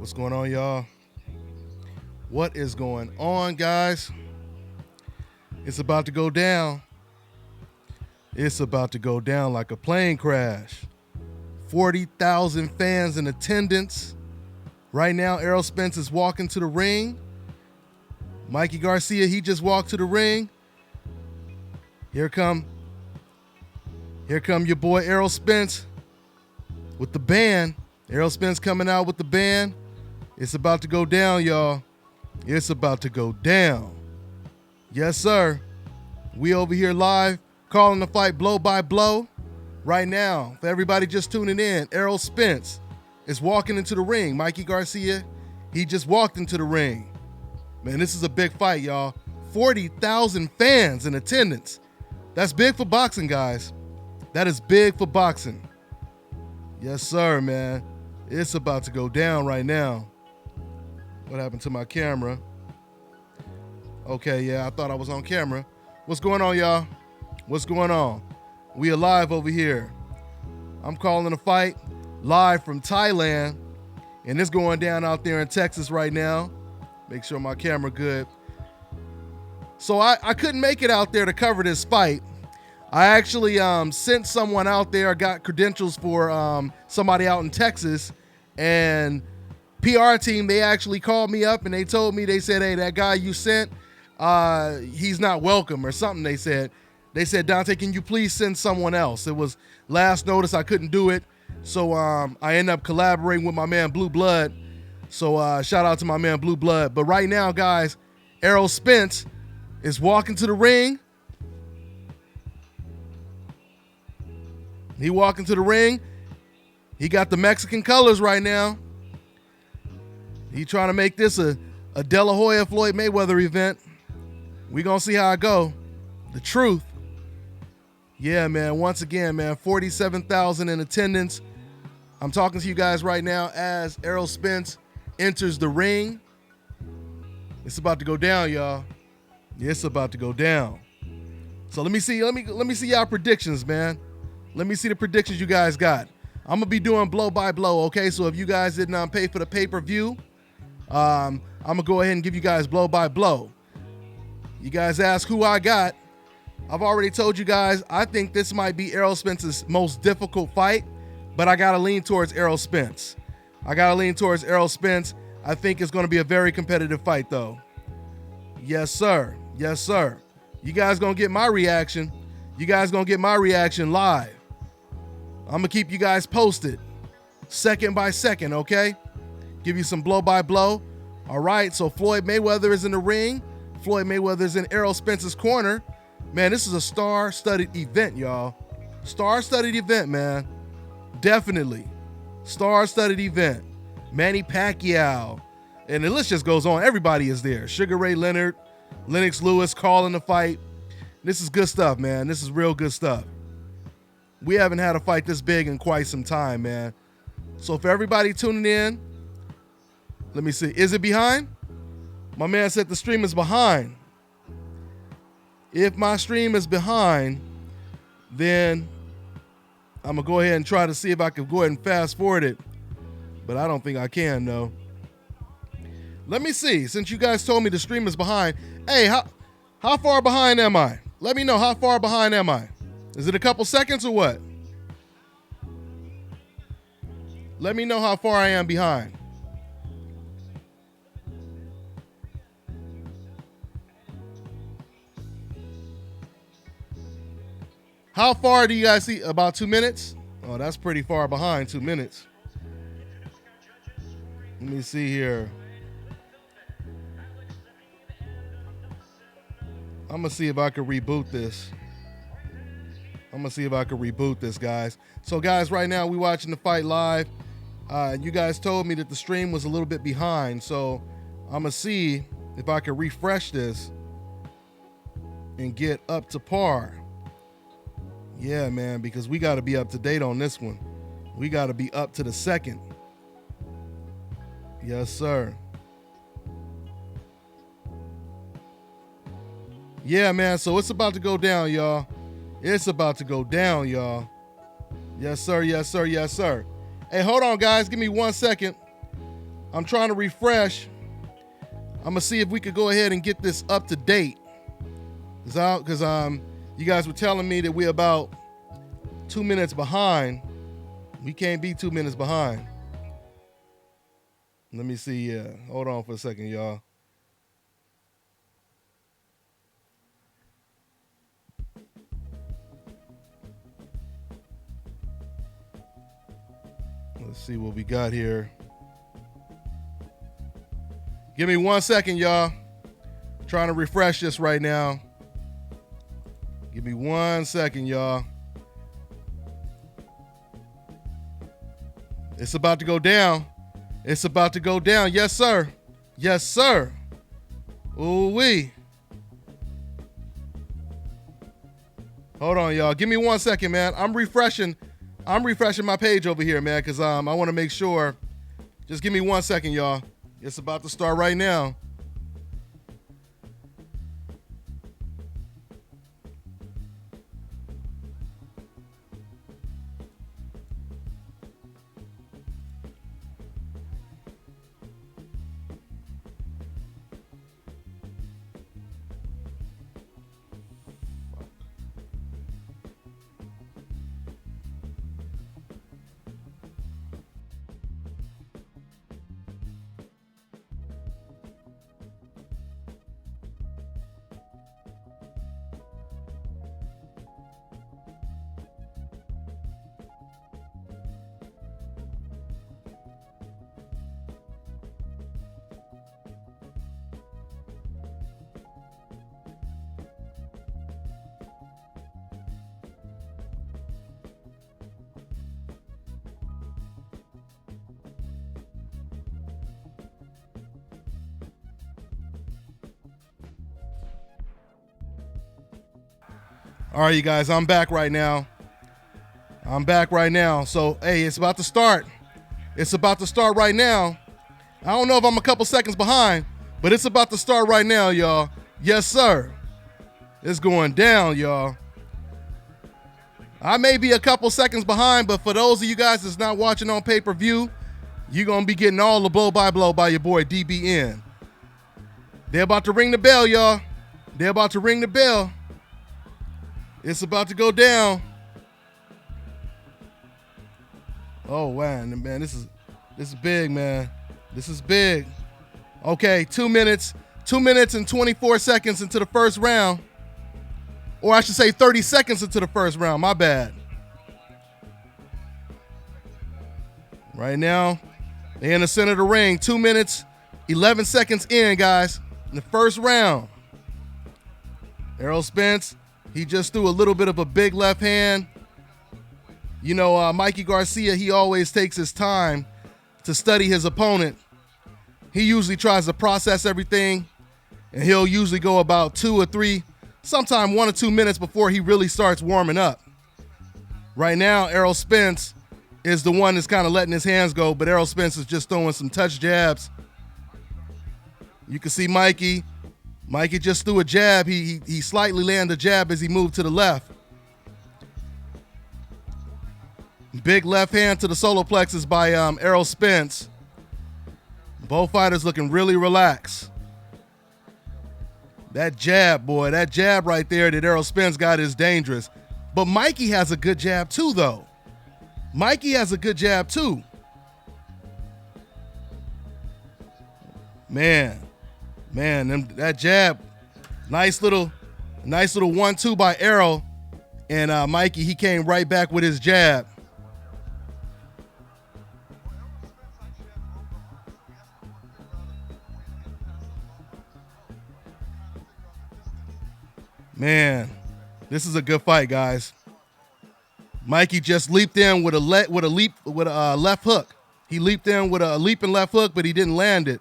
What's going on, y'all? What is going on, guys? It's about to go down. It's about to go down like a plane crash. 40,000 fans in attendance. Right now, Errol Spence is walking to the ring. Mikey Garcia, he just walked to the ring. Here come your boy Errol Spence with the band. Errol Spence coming out with the band. It's about to go down, y'all. It's about to go down. Yes, sir. We over here live calling the fight blow by blow. Right now, for everybody just tuning in, Errol Spence is walking into the ring. Mikey Garcia, he just walked into the ring. Man, this is a big fight, y'all. 40,000 fans in attendance. That's big for boxing, guys. That is big for boxing. Yes, sir, man. It's about to go down right now. What happened to my camera? Okay, yeah, I thought I was on camera. What's going on, y'all? What's going on? We alive over here. I'm calling a fight live from Thailand, and it's going down out there in Texas right now. Make sure my camera good. So I couldn't make it out there to cover this fight. I actually sent someone out there, got credentials for somebody out in Texas, and PR team, they actually called me up and they told me, they said, hey, that guy you sent, he's not welcome or something. They said, Dante, can you please send someone else? It was last notice, I couldn't do it. So I ended up collaborating with my man Blue Blood. So shout out to my man Blue Blood. But right now, guys, Errol Spence is walking to the ring. He walking to the ring. He got the Mexican colors right now. He trying to make this a De La Hoya Floyd Mayweather event. We gonna see how it go. The truth. Yeah, man. Once again, man, 47,000 in attendance. I'm talking to you guys right now as Errol Spence enters the ring. It's about to go down, y'all. It's about to go down. So let me see y'all predictions, man. Let me see the predictions you guys got. I'm gonna be doing blow by blow, okay? So if you guys didn't pay for the pay-per-view, I'm gonna go ahead and give you guys blow by blow. You guys ask who I got. I've already told you guys, I think this might be Errol Spence's most difficult fight, but I gotta lean towards Errol Spence. I think it's gonna be a very competitive fight, though. Yes, sir. Yes, sir. You guys gonna get my reaction. You guys gonna get my reaction live. I'm gonna keep you guys posted, second by second, okay? Give you some blow by blow. All right, so Floyd Mayweather is in the ring. Floyd Mayweather is in Errol Spence's corner. Man, this is a star-studded event, y'all. Star-studded event, man. Definitely. Star-studded event. Manny Pacquiao. And the list just goes on. Everybody is there. Sugar Ray Leonard, Lennox Lewis calling the fight. This is good stuff, man. This is real good stuff. We haven't had a fight this big in quite some time, man. So for everybody tuning in, let me see. Is it behind? My man said the stream is behind. If my stream is behind, then I'm going to go ahead and try to see if I can go ahead and fast forward it. But I don't think I can, though. Let me see. Since you guys told me the stream is behind, hey, how far behind am I? Let me know, how far behind am I? Is it a couple seconds or what? Let me know how far I am behind. How far do you guys see? About 2 minutes? Oh, that's pretty far behind, 2 minutes. Let me see here. I'm going to see if I can reboot this. Guys. So, guys, right now we watching the fight live. You guys told me that the stream was a little bit behind, so I'm going to see if I can refresh this and get up to par. Yeah, man, because we got to be up to date on this one. We got to be up to the second. Yes, sir. Yeah, man, so it's about to go down, y'all. It's about to go down, y'all. Yes, sir. Yes, sir. Yes, sir. Hey, hold on, guys. Give me 1 second. I'm trying to refresh. I'm gonna see if we could go ahead and get this up to date. Because you guys were telling me that we're about 2 minutes behind. We can't be 2 minutes behind. Let me see. Hold on for a second, y'all. Let's see what we got here. Give me 1 second, y'all. Trying to refresh this right now. Give me 1 second, y'all. It's about to go down. It's about to go down. Yes, sir. Yes, sir. Ooh-wee. Hold on, y'all. Give me 1 second, man. I'm refreshing my page over here, man, because I want to make sure. Just give me 1 second, y'all. It's about to start right now. All right, you guys, I'm back right now. So, hey, it's about to start. It's about to start right now. I don't know if I'm a couple seconds behind, but it's about to start right now, y'all. Yes, sir. It's going down, y'all. I may be a couple seconds behind, but for those of you guys that's not watching on pay-per-view, you're going to be getting all the blow-by-blow by your boy DBN. They're about to ring the bell, y'all. They're about to ring the bell. It's about to go down. Oh, wow, man, this is big, man. This is big. Okay, 2 minutes and 24 seconds into the first round. Or I should say 30 seconds into the first round, my bad. Right now, they're in the center of the ring. 2 minutes, 11 seconds in, guys, in the first round. Errol Spence, he just threw a little bit of a big left hand. You know, Mikey Garcia, he always takes his time to study his opponent. He usually tries to process everything, and he'll usually go about 2 or 3, sometime 1 or 2 minutes before he really starts warming up. Right now, Errol Spence is the one that's kind of letting his hands go, but Errol Spence is just throwing some touch jabs. You can see Mikey. Mikey just threw a jab. He slightly landed a jab as he moved to the left. Big left hand to the solar plexus by Errol Spence. Both fighters looking really relaxed. That jab, boy, that jab right there that Errol Spence got is dangerous. But Mikey has a good jab too, though. Mikey has a good jab too. Man, that jab, nice little 1-2 by Errol, and Mikey, he came right back with his jab. Man, this is a good fight, guys. Mikey just leaped in with a left hook. He leaped in with a leaping left hook, but he didn't land it.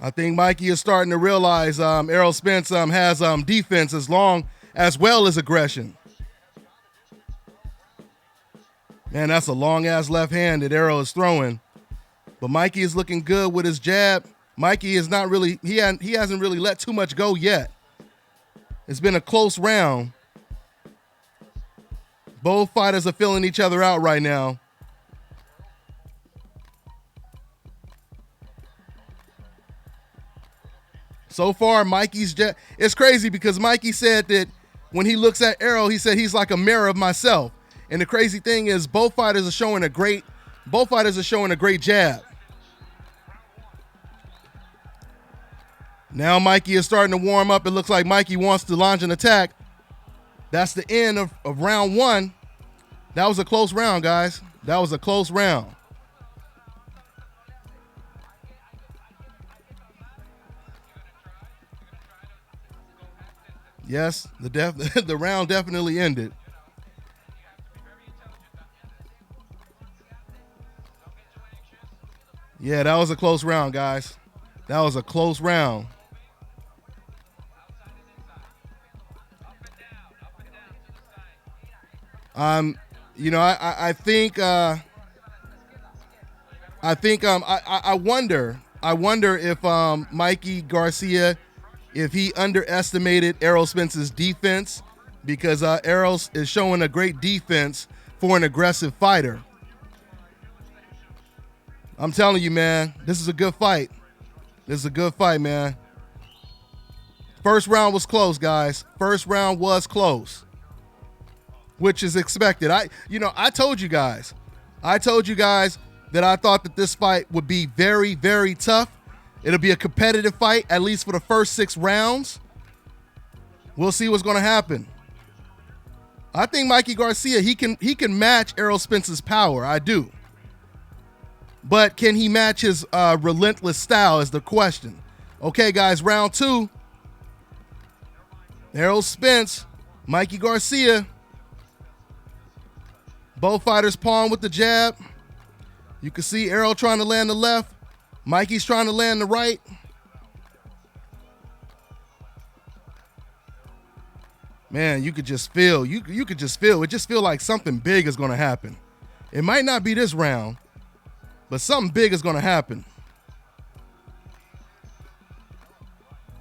I think Mikey is starting to realize Errol Spence has defense as well as aggression. Man, that's a long-ass left hand that Errol is throwing. But Mikey is looking good with his jab. Mikey is not really, he hasn't really let too much go yet. It's been a close round. Both fighters are filling each other out right now. So far, Mikey's just, it's crazy because Mikey said that when he looks at Errol, he said he's like a mirror of myself. And the crazy thing is both fighters are showing a great jab. Now Mikey is starting to warm up. It looks like Mikey wants to launch an attack. That's the end of round one. That was a close round, guys. That was a close round. Yes, the round definitely ended. Yeah, that was a close round, guys. That was a close round. You know, I think I wonder if Mikey Garcia, if he underestimated Errol Spence's defense, because Errol is showing a great defense for an aggressive fighter. I'm telling you, man, this is a good fight. This is a good fight, man. First round was close, guys. First round was close, which is expected. I told you guys that I thought that this fight would be very, very tough. It'll be a competitive fight, at least for the first 6 rounds. We'll see what's going to happen. I think Mikey Garcia, he can match Errol Spence's power. I do. But can he match his relentless style is the question. Okay, guys, round 2. Errol Spence, Mikey Garcia. Both fighters pawn with the jab. You can see Errol trying to land the left. Mikey's trying to land the right. Man, you could just feel, you could just feel, it just feel like something big is going to happen. It might not be this round, but something big is going to happen.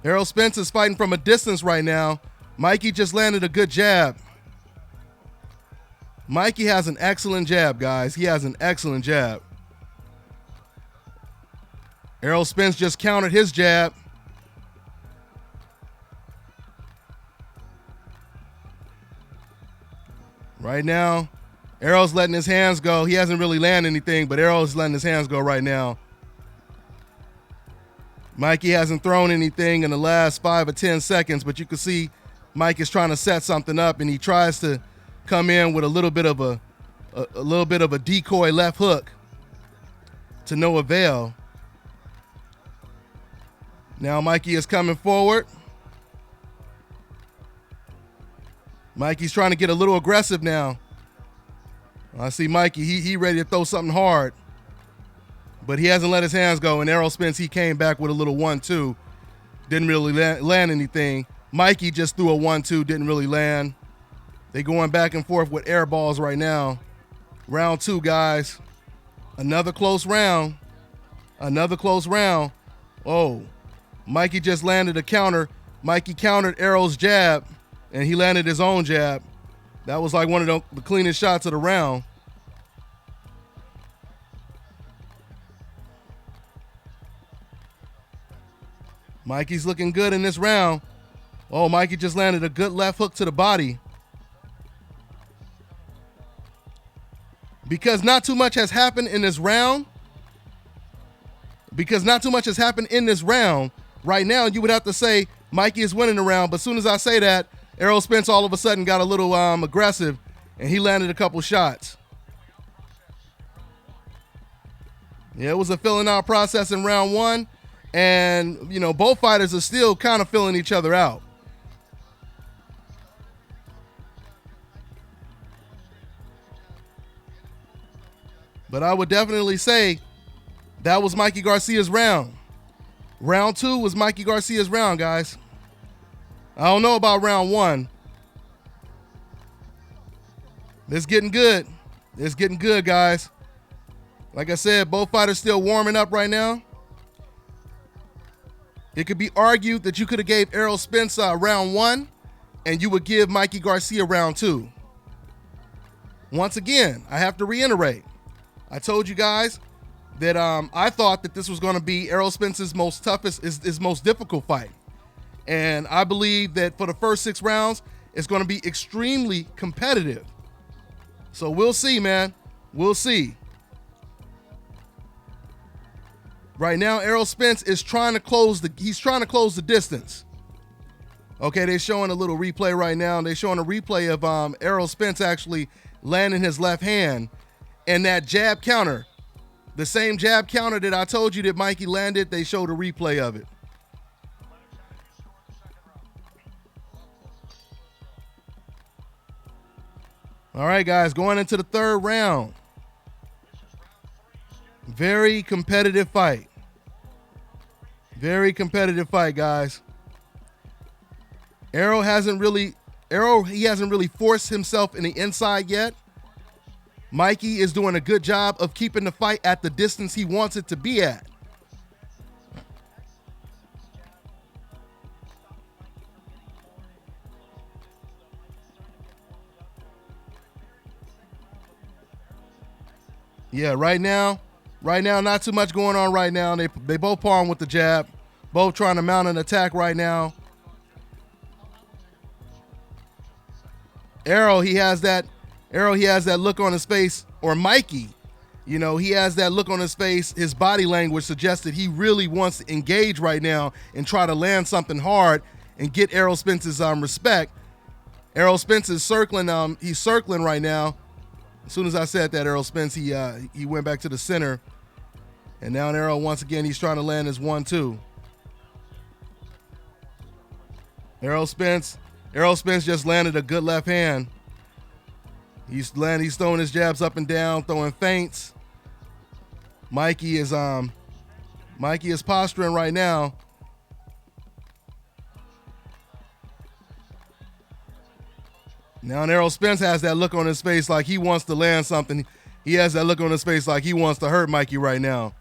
Errol Spence is fighting from a distance right now. Mikey just landed a good jab. Mikey has an excellent jab, guys. He has an excellent jab. Errol Spence just countered his jab. Right now, Errol's letting his hands go. He hasn't really landed anything, but Errol's letting his hands go right now. Mikey hasn't thrown anything in the last 5 or 10 seconds, but you can see Mike is trying to set something up, and he tries to come in with a little bit of a decoy left hook to no avail. Now Mikey is coming forward. Mikey's trying to get a little aggressive now. I see Mikey, he ready to throw something hard, but he hasn't let his hands go. And Errol Spence, he came back with a little 1-2. Didn't really land anything. Mikey just threw a 1-2, didn't really land. They going back and forth with air balls right now. Round 2, guys. Another close round. Another close round. Oh, Mikey just landed a counter. Mikey countered Errol's jab, and he landed his own jab. That was like one of the cleanest shots of the round. Mikey's looking good in this round. Oh, Mikey just landed a good left hook to the body. Because not too much has happened in this round. Right now, you would have to say Mikey is winning the round. But as soon as I say that, Errol Spence all of a sudden got a little aggressive, and he landed a couple shots. Yeah, it was a filling out process in round 1. And, you know, both fighters are still kind of filling each other out. But I would definitely say that was Mikey Garcia's round. Round 2 was Mikey Garcia's round, guys. I don't know about round 1. It's getting good. It's getting good, guys. Like I said, both fighters still warming up right now. It could be argued that you could have gave Errol Spence round 1, and you would give Mikey Garcia round 2. Once again, I have to reiterate. I told you guys that I thought that this was going to be Errol Spence's most difficult fight. And I believe that for the first 6 rounds, it's going to be extremely competitive. So we'll see, man. We'll see. Right now, Errol Spence is trying to close the distance. Okay, they're showing a little replay right now. They're showing a replay of Errol Spence actually landing his left hand and that jab counter. The same jab counter that I told you that Mikey landed, they showed a replay of it. All right, guys, going into the 3rd round. Very competitive fight. Very competitive fight, guys. Errol hasn't really forced himself in the inside yet. Mikey is doing a good job of keeping the fight at the distance he wants it to be at. Yeah, right now, not too much going on right now. They both pawn with the jab, both trying to mount an attack right now. Errol, he has that look on his face, or Mikey, he has that look on his face. His body language suggests that he really wants to engage right now and try to land something hard and get Errol Spence's respect. Errol Spence is circling. He's circling right now. As soon as I said that, Errol Spence, he went back to the center. And now Errol, once again, he's trying to land his 1-2. Errol Spence just landed a good left hand. He's throwing his jabs up and down, throwing feints. Mikey is posturing right now. Now Errol Spence has that look on his face like he wants to land something. He has that look on his face like he wants to hurt Mikey right now.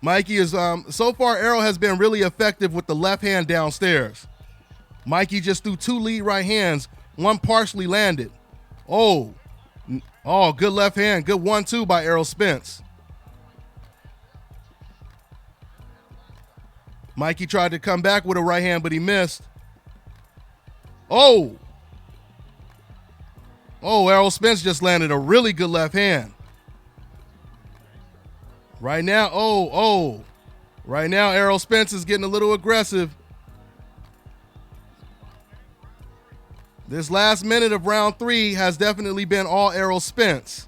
Mikey is, so far Errol has been really effective with the left hand downstairs. Mikey just threw 2 lead right hands, one partially landed. Oh, good left hand, good 1-2 by Errol Spence. Mikey tried to come back with a right hand, but he missed. Oh, Errol Spence just landed a really good left hand. Right now, right now Errol Spence is getting a little aggressive. This last minute of round 3 has definitely been all Errol Spence.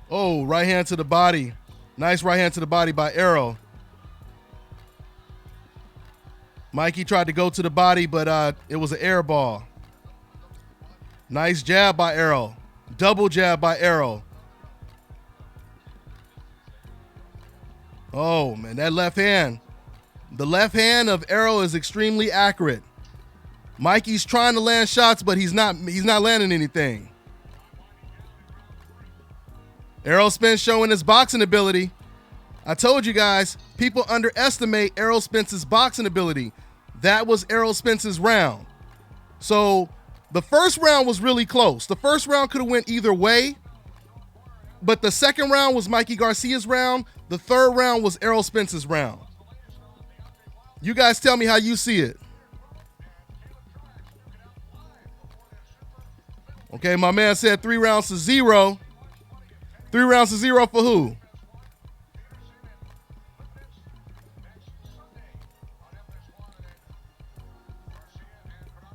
Oh, right hand to the body. Nice right hand to the body by Errol. Mikey tried to go to the body, but it was an air ball. Nice jab by Errol. Double jab by Errol. Oh, man, that left hand. The left hand of Errol is extremely accurate. Mikey's trying to land shots, but he's not landing anything. Errol Spence showing his boxing ability. I told you guys, people underestimate Errol Spence's boxing ability. That was Errol Spence's round. So the first round was really close. The first round could have went either way, but the second round was Mikey Garcia's round. The third round was Errol Spence's round. You guys tell me how you see it. Okay, my man said 3 rounds to 0. 3 rounds to 0 for who?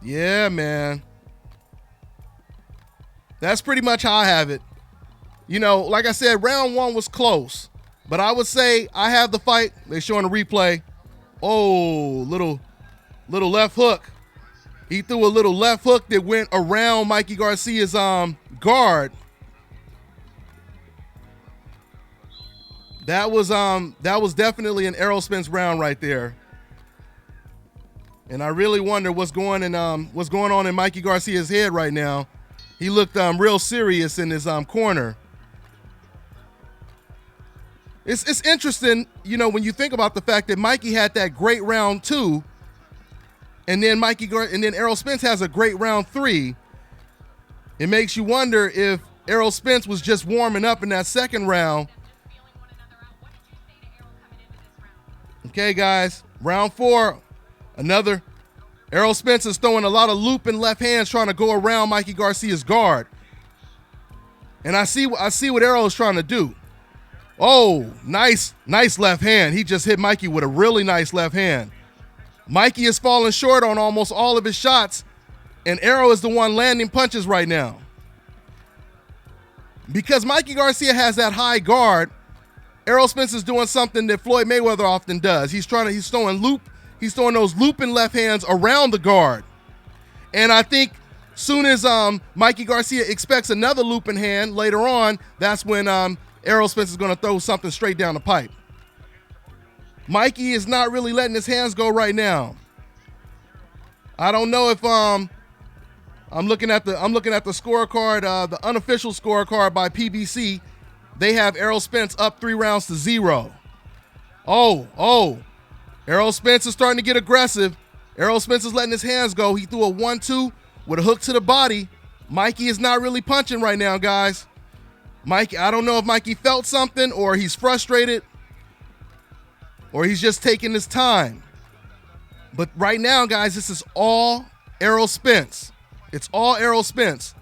Yeah, man. That's pretty much how I have it. Like I said, round 1 was close, but I would say I have the fight. They're showing a replay. Oh, little left hook. He threw a little left hook that went around Mikey Garcia's guard. That was definitely an Errol Spence round right there. And I really wonder what's going on in Mikey Garcia's head right now. He looked real serious in his corner. It's interesting, when you think about the fact that Mikey had that great round 2, and then Errol Spence has a great round 3. It makes you wonder if Errol Spence was just warming up in that second round Okay, guys, round 4, another. Errol Spence is throwing a lot of looping left hands trying to go around Mikey Garcia's guard. And I see what Errol is trying to do. Oh, nice left hand. He just hit Mikey with a really nice left hand. Mikey is falling short on almost all of his shots, and Errol is the one landing punches right now. Because Mikey Garcia has that high guard, Errol Spence is doing something that Floyd Mayweather often does. He's throwing those looping left hands around the guard. And I think soon as Mikey Garcia expects another looping hand later on, that's when Errol Spence is going to throw something straight down the pipe. Mikey is not really letting his hands go right now. I don't know if I'm looking at the scorecard, the unofficial scorecard by PBC. They have Errol Spence up 3-0. Oh. Errol Spence is starting to get aggressive. Errol Spence is letting his hands go. He threw a 1-2 with a hook to the body. Mikey is not really punching right now, guys. Mikey, I don't know if Mikey felt something or he's frustrated or he's just taking his time. But right now, guys, this is all Errol Spence. It's all Errol Spence.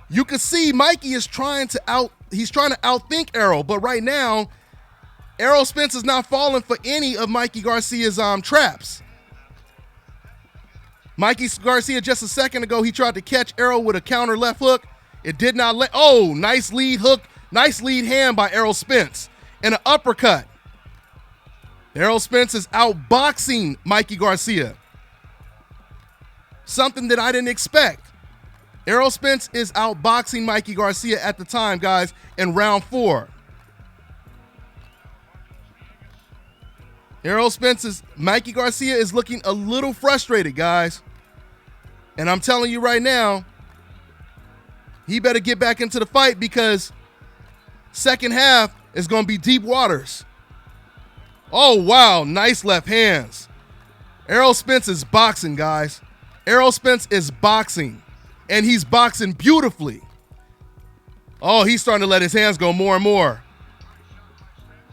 You can see Mikey is trying to outthink Errol, but right now, Errol Spence is not falling for any of Mikey Garcia's traps. Mikey Garcia, just a second ago, he tried to catch Errol with a counter left hook. It did not let. Oh, nice lead hook, nice lead hand by Errol Spence, and an uppercut. Errol Spence is outboxing Mikey Garcia. Something that I didn't expect. Errol Spence is outboxing Mikey Garcia at the time, guys, in round 4. Mikey Garcia is looking a little frustrated, guys. And I'm telling you right now, he better get back into the fight because second half is going to be deep waters. Oh, wow, nice left hands. Errol Spence is boxing, guys. Errol Spence is boxing, and he's boxing beautifully. Oh, he's starting to let his hands go more and more.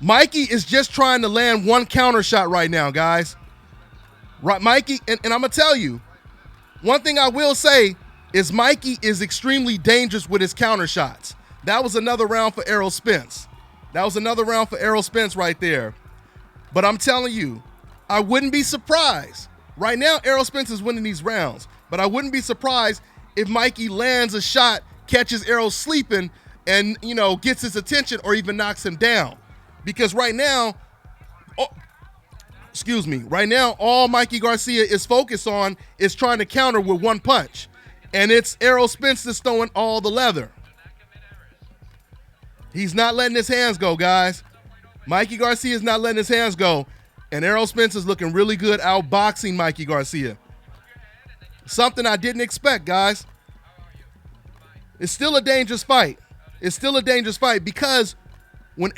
Mikey is just trying to land one counter shot right now, guys. Right, Mikey, and I'm going to tell you, one thing I will say is Mikey is extremely dangerous with his counter shots. That was another round for Errol Spence. That was another round for Errol Spence right there. But I'm telling you, I wouldn't be surprised. Right now, Errol Spence is winning these rounds, but I wouldn't be surprised if Mikey lands a shot, catches Errol sleeping, and, gets his attention or even knocks him down. Because right now, right now, all Mikey Garcia is focused on is trying to counter with one punch. And it's Errol Spence that's throwing all the leather. He's not letting his hands go, guys. Mikey Garcia is not letting his hands go. And Errol Spence is looking really good outboxing Mikey Garcia. Something I didn't expect, guys. It's still a dangerous fight. It's still a dangerous fight because when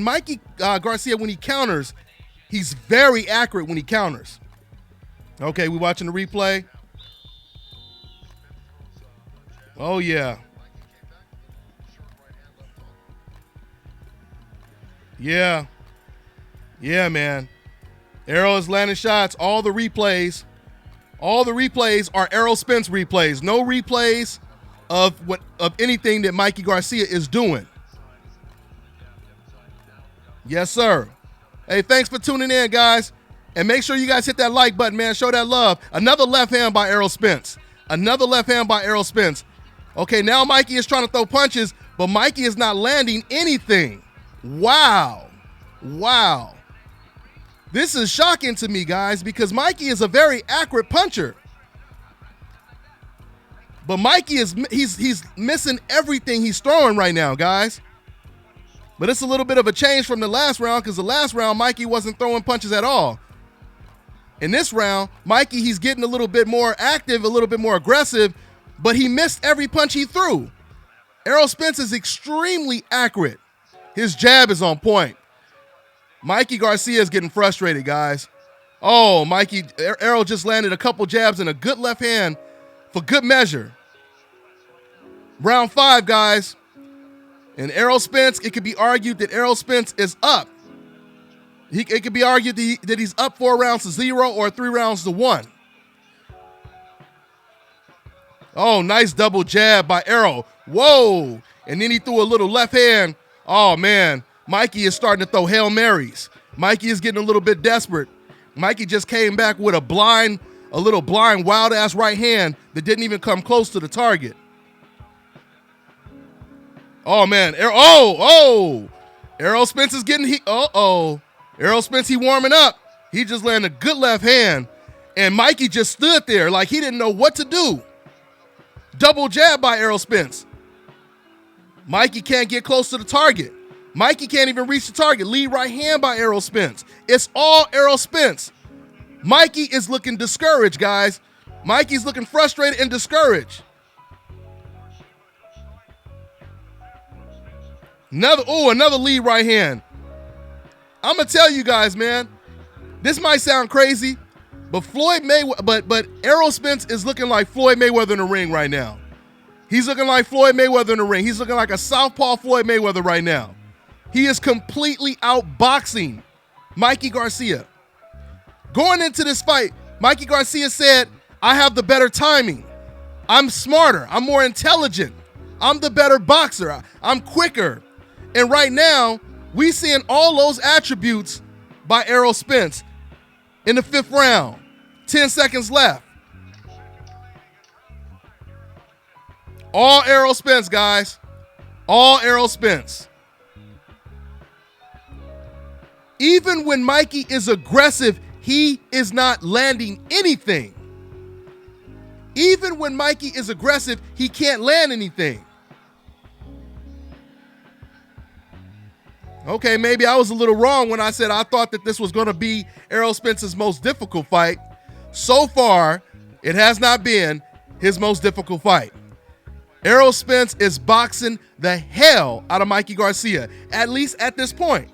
Mikey Garcia, when he counters, he's very accurate when he counters. Okay, we watching the replay. Oh, yeah. Yeah. Yeah, man. Errol is landing shots. All the replays are Errol Spence replays. No replays of anything that Mikey Garcia is doing. Yes, sir. Hey, thanks for tuning in, guys. And make sure you guys hit that like button, man. Show that love. Another left hand by Errol Spence. Another left hand by Errol Spence. Okay, now Mikey is trying to throw punches, but Mikey is not landing anything. Wow. Wow. This is shocking to me, guys, because Mikey is a very accurate puncher. But Mikey he's missing everything he's throwing right now, guys. But it's a little bit of a change from the last round because the last round, Mikey wasn't throwing punches at all. In this round, Mikey, he's getting a little bit more active, a little bit more aggressive, but he missed every punch he threw. Errol Spence is extremely accurate. His jab is on point. Mikey Garcia is getting frustrated, guys. Oh, Errol just landed a couple jabs and a good left hand for good measure. Round 5, guys. And Errol Spence, it could be argued that Errol Spence is up. It could be argued that he's up 4 rounds to 0 or 3 rounds to 1. Oh, nice double jab by Errol. Whoa. And then he threw a little left hand. Oh, man. Mikey is starting to throw Hail Marys. Mikey is getting a little bit desperate. Mikey just came back with a little blind, wild-ass right hand that didn't even come close to the target. Oh, man. Errol Spence is getting heat. Errol Spence, he warming up. He just landed a good left hand. And Mikey just stood there like he didn't know what to do. Double jab by Errol Spence. Mikey can't get close to the target. Mikey can't even reach the target. Lead right hand by Errol Spence. It's all Errol Spence. Mikey is looking discouraged, guys. Mikey's looking frustrated and discouraged. Another lead right hand. I'm gonna tell you guys, man, this might sound crazy, but Errol Spence is looking like Floyd Mayweather in the ring right now. He's looking like Floyd Mayweather in the ring. He's looking like a southpaw Floyd Mayweather right now. He is completely outboxing Mikey Garcia. Going into this fight, Mikey Garcia said, I have the better timing. I'm smarter. I'm more intelligent. I'm the better boxer. I'm quicker. And right now, we seeing all those attributes by Errol Spence in the 5th round. 10 seconds left. All Errol Spence, guys. All Errol Spence. Even when Mikey is aggressive, he is not landing anything. Even when Mikey is aggressive, he can't land anything. Okay, maybe I was a little wrong when I said I thought that this was going to be Errol Spence's most difficult fight. So far, it has not been his most difficult fight. Errol Spence is boxing the hell out of Mikey Garcia, at least at this point.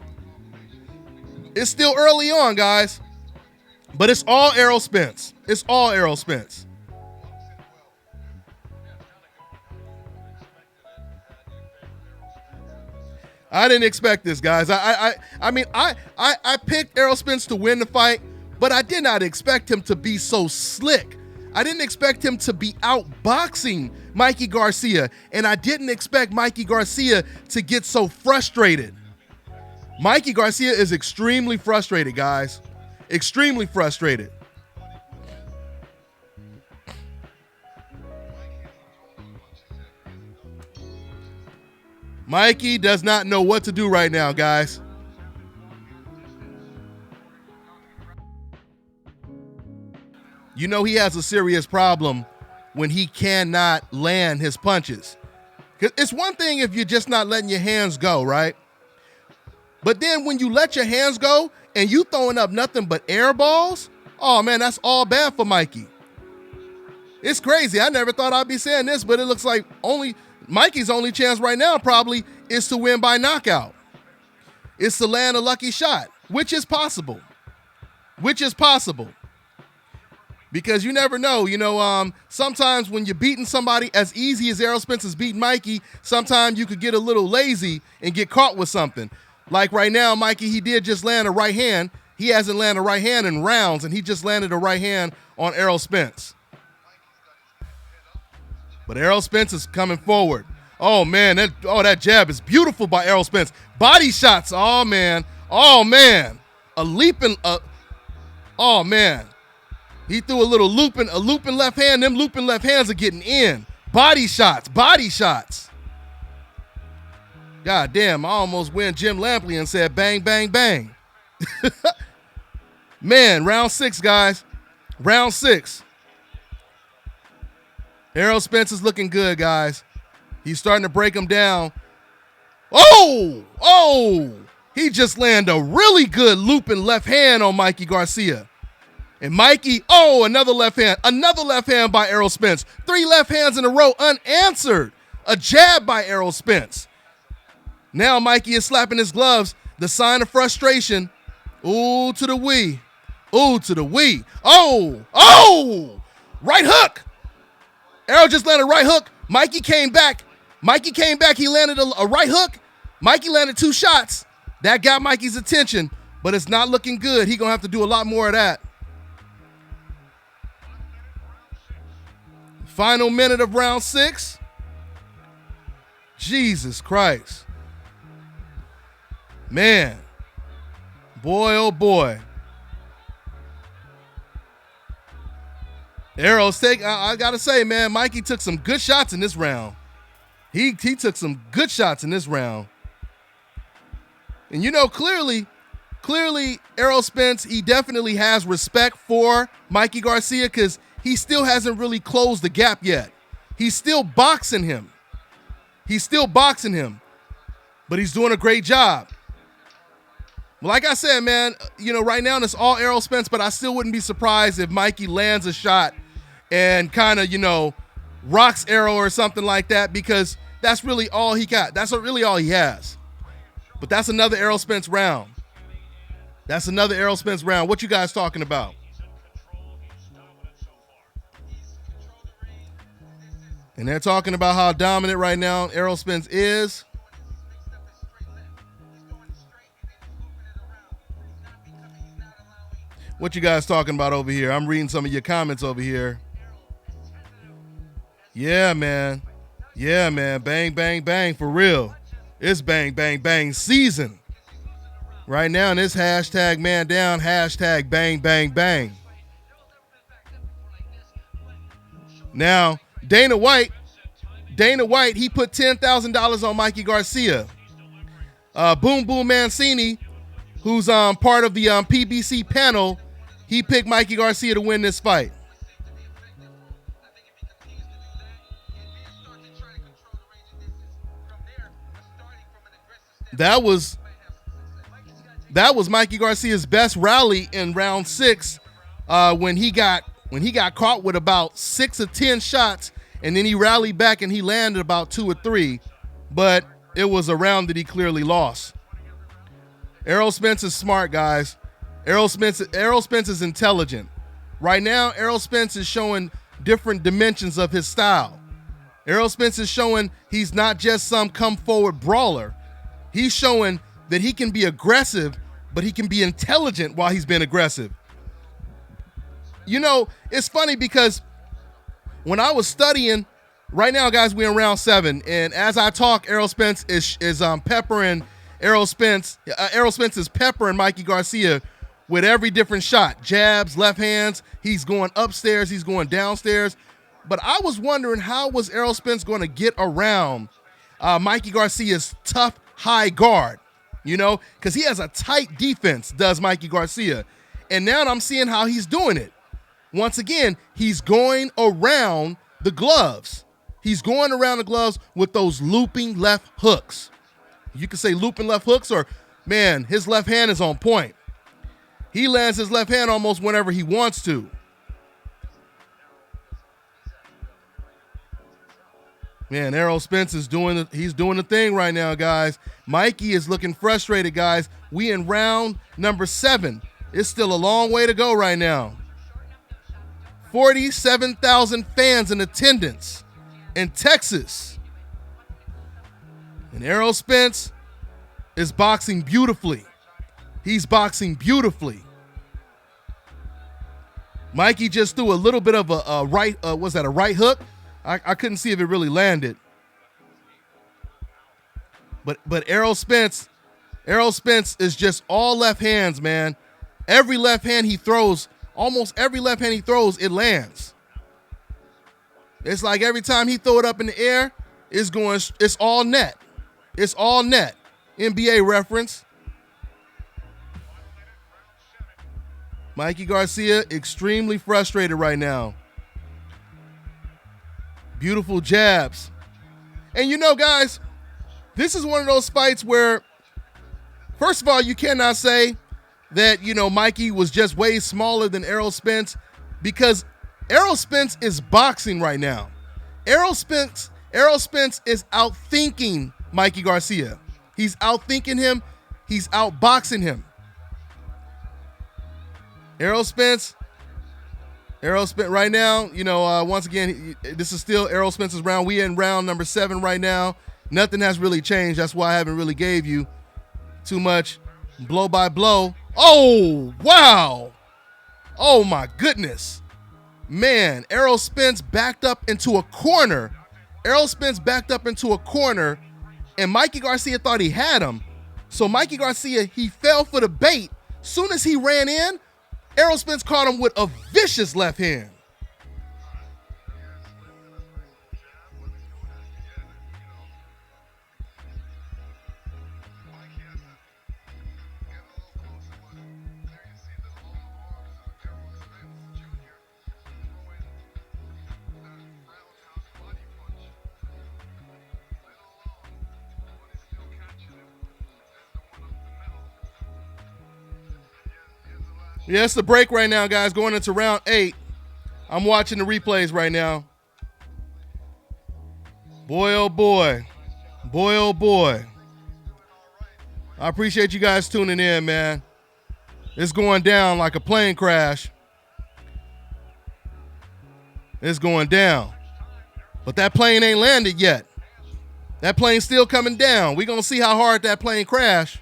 It's still early on, guys, but it's all Errol Spence. It's all Errol Spence. I didn't expect this, guys. I mean, I picked Errol Spence to win the fight, but I did not expect him to be so slick. I didn't expect him to be outboxing Mikey Garcia, and I didn't expect Mikey Garcia to get so frustrated. Mikey Garcia is extremely frustrated, guys. Extremely frustrated. Mikey does not know what to do right now, guys. You know he has a serious problem when he cannot land his punches. 'Cause it's one thing if you're just not letting your hands go, right? But then when you let your hands go and you throwing up nothing but air balls, oh man, that's all bad for Mikey. It's crazy. I never thought I'd be saying this, but it looks like Mikey's only chance right now probably is to win by knockout. It's to land a lucky shot, which is possible. Because you never know, sometimes when you're beating somebody as easy as Errol Spence is beating Mikey, sometimes you could get a little lazy and get caught with something. Like right now, Mikey, he did just land a right hand. He hasn't landed a right hand in rounds, and he just landed a right hand on Errol Spence. But Errol Spence is coming forward. Oh, man, that jab is beautiful by Errol Spence. Body shots, oh, man. Oh, man. He threw a looping left hand. Them looping left hands are getting in. Body shots. God damn, I almost went Jim Lampley and said bang, bang, bang. Man, round 6, guys. Round 6. Errol Spence is looking good, guys. He's starting to break him down. Oh! He just landed a really good looping left hand on Mikey Garcia. And Mikey, another left hand. Another left hand by Errol Spence. 3 left hands in a row unanswered. A jab by Errol Spence. Now Mikey is slapping his gloves, the sign of frustration. Ooh, to the wee. Ooh, to the wee. Oh! Right hook. Errol just landed a right hook. Mikey came back. He landed a right hook. Mikey landed 2 shots. That got Mikey's attention. but it's not looking good. He's going to have to do a lot more of that. Final minute of round 6. Jesus Christ. Man. Boy, oh boy. Errol's I got to say, man, Mikey took some good shots in this round. He took some good shots in this round. And you know, clearly, Errol Spence, he definitely has respect for Mikey Garcia because he still hasn't really closed the gap yet. He's still boxing him. But he's doing a great job. Like I said, man, you know, right now it's all Errol Spence, but I still wouldn't be surprised if Mikey lands a shot and kind of, you know, rocks Errol or something like that, because that's really all he got. That's really all he has. But that's another Errol Spence round. What you guys talking about? And they're talking about how dominant right now Errol Spence is. What you guys talking about over here? I'm reading some of your comments over here. Yeah, man. Bang, bang, bang, for real. It's bang, bang, bang season. Right now, and this hashtag man down, hashtag bang, bang, bang. Now, Dana White, he put $10,000 on Mikey Garcia. Boom Boom Mancini, who's part of the PBC panel, he picked Mikey Garcia to win this fight. That was Mikey Garcia's best rally in round 6 when he got caught with about 6 or 10 shots, and then he rallied back and he landed about 2 or 3, but it was a round that he clearly lost. Errol Spence is smart, guys. Errol Spence is intelligent. Right now, Errol Spence is showing different dimensions of his style. Errol Spence is showing he's not just some come-forward brawler. He's showing that he can be aggressive, but he can be intelligent while he's being aggressive. You know, it's funny because when I was studying, right now, guys, we're in round 7, and as I talk, Errol Spence is peppering Errol Spence. Errol Spence is peppering Mikey Garcia with every different shot, jabs, left hands. He's going upstairs, he's going downstairs. But I was wondering, how was Errol Spence going to get around Mikey Garcia's tough high guard? You know, because he has a tight defense, does Mikey Garcia. And now I'm seeing how he's doing it. Once again, he's going around the gloves. He's going around the gloves with those looping left hooks. You can say looping left hooks, or, man, his left hand is on point. He lands his left hand almost whenever he wants to. Man, Errol Spence is doing the thing right now, guys. Mikey is looking frustrated, guys. We in round number 7. It's still a long way to go right now. 47,000 fans in attendance in Texas. And Errol Spence is boxing beautifully. He's boxing beautifully. Mikey just threw a little bit of a right, was that a right hook? I couldn't see if it really landed. But Errol Spence is just all left hands, man. Every left hand he throws, almost every left hand he throws, it lands. It's like every time he throw it up in the air, it's all net. It's all net. NBA reference. Mikey Garcia extremely frustrated right now. Beautiful jabs. And you know, guys, this is one of those fights where, first of all, you cannot say that, you know, Mikey was just way smaller than Errol Spence, because Errol Spence is boxing right now. Errol Spence is outthinking Mikey Garcia. He's outthinking him. He's outboxing him. Errol Spence right now, you know, once again, this is still Errol Spence's round. We in round number 7 right now. Nothing has really changed. That's why I haven't really gave you too much blow by blow Oh, wow. Oh, my goodness. Man, Errol Spence backed up into a corner. And Mikey Garcia thought he had him. So Mikey Garcia, he fell for the bait. Soon as he ran in, Errol Spence caught him with a vicious left hand. Yeah, it's the break right now, guys, going into round 8. I'm watching the replays right now. Boy, oh boy. Boy, oh boy. I appreciate you guys tuning in, man. It's going down like a plane crash. It's going down. But that plane ain't landed yet. That plane's still coming down. We're going to see how hard that plane crashed.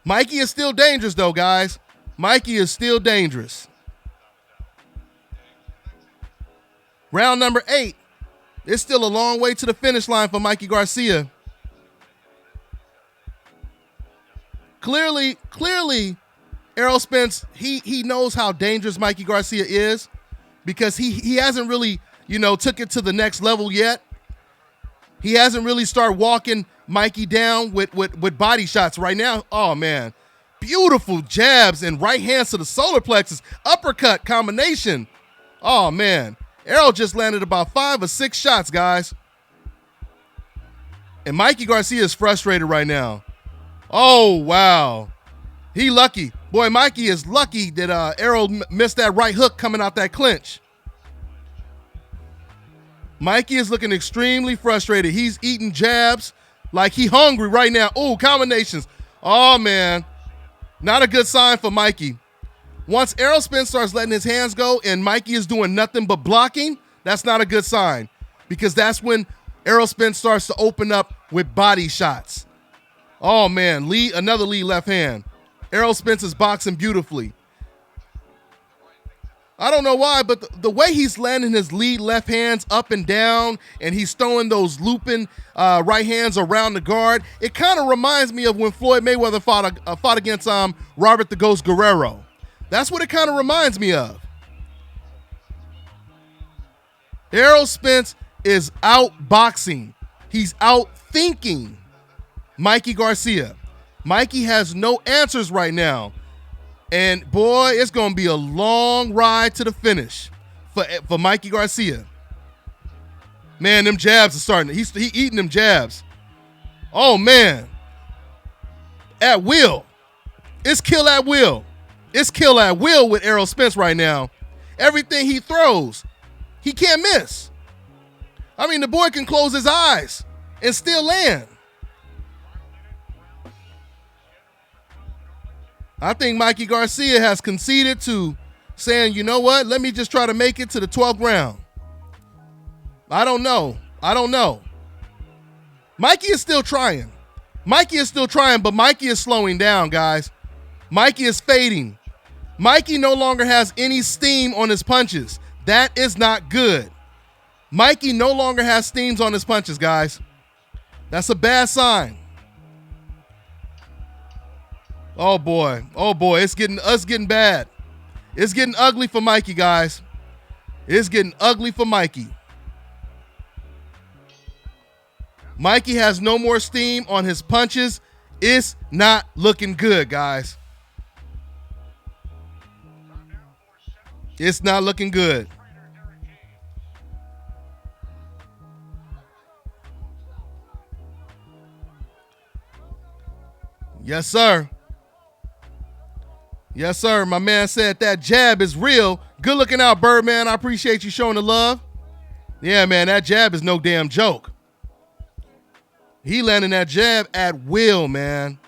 Mikey is still dangerous, though, guys. Mikey is still dangerous. Round number 8. It's still a long way to the finish line for Mikey Garcia. Clearly, Errol Spence, he knows how dangerous Mikey Garcia is because he hasn't really, took it to the next level yet. He hasn't really started walking Mikey down with body shots right now. Oh, man. Beautiful jabs and right hands to the solar plexus. Uppercut combination. Oh, man. Errol just landed about 5 or 6 shots, guys. And Mikey Garcia is frustrated right now. Oh, wow. He lucky. Boy, Mikey is lucky that Errol missed that right hook coming out that clinch. Mikey is looking extremely frustrated. He's eating jabs like he hungry right now. Oh, combinations. Oh, man. Not a good sign for Mikey. Once Errol Spence starts letting his hands go and Mikey is doing nothing but blocking, that's not a good sign because that's when Errol Spence starts to open up with body shots. Oh, man. Another lead left hand. Errol Spence is boxing beautifully. I don't know why, but the way he's landing his lead left hands up and down and he's throwing those looping right hands around the guard, it kind of reminds me of when Floyd Mayweather fought against Robert the Ghost Guerrero. That's what it kind of reminds me of. Errol Spence is outboxing. He's outthinking Mikey Garcia. Mikey has no answers right now. And, boy, it's going to be a long ride to the finish for Mikey Garcia. Man, them jabs are starting. He's eating them jabs. Oh, man. At will. It's kill at will. It's kill at will with Errol Spence right now. Everything he throws, he can't miss. I mean, the boy can close his eyes and still land. I think Mikey Garcia has conceded to saying, you know what, let me just try to make it to the 12th round. I don't know. Mikey is still trying. But Mikey is slowing down, guys. Mikey is fading. Mikey no longer has any steam on his punches. That is not good. Mikey no longer has steams on his punches, guys. That's a bad sign. Oh boy, it's getting bad. It's getting ugly for Mikey, guys. It's getting ugly for Mikey. Mikey has no more steam on his punches. It's not looking good, guys. It's not looking good. Yes, sir. Yes, sir. My man said that jab is real. Good looking out, Birdman. I appreciate you showing the love. Yeah, man, that jab is no damn joke. He landing that jab at will, man.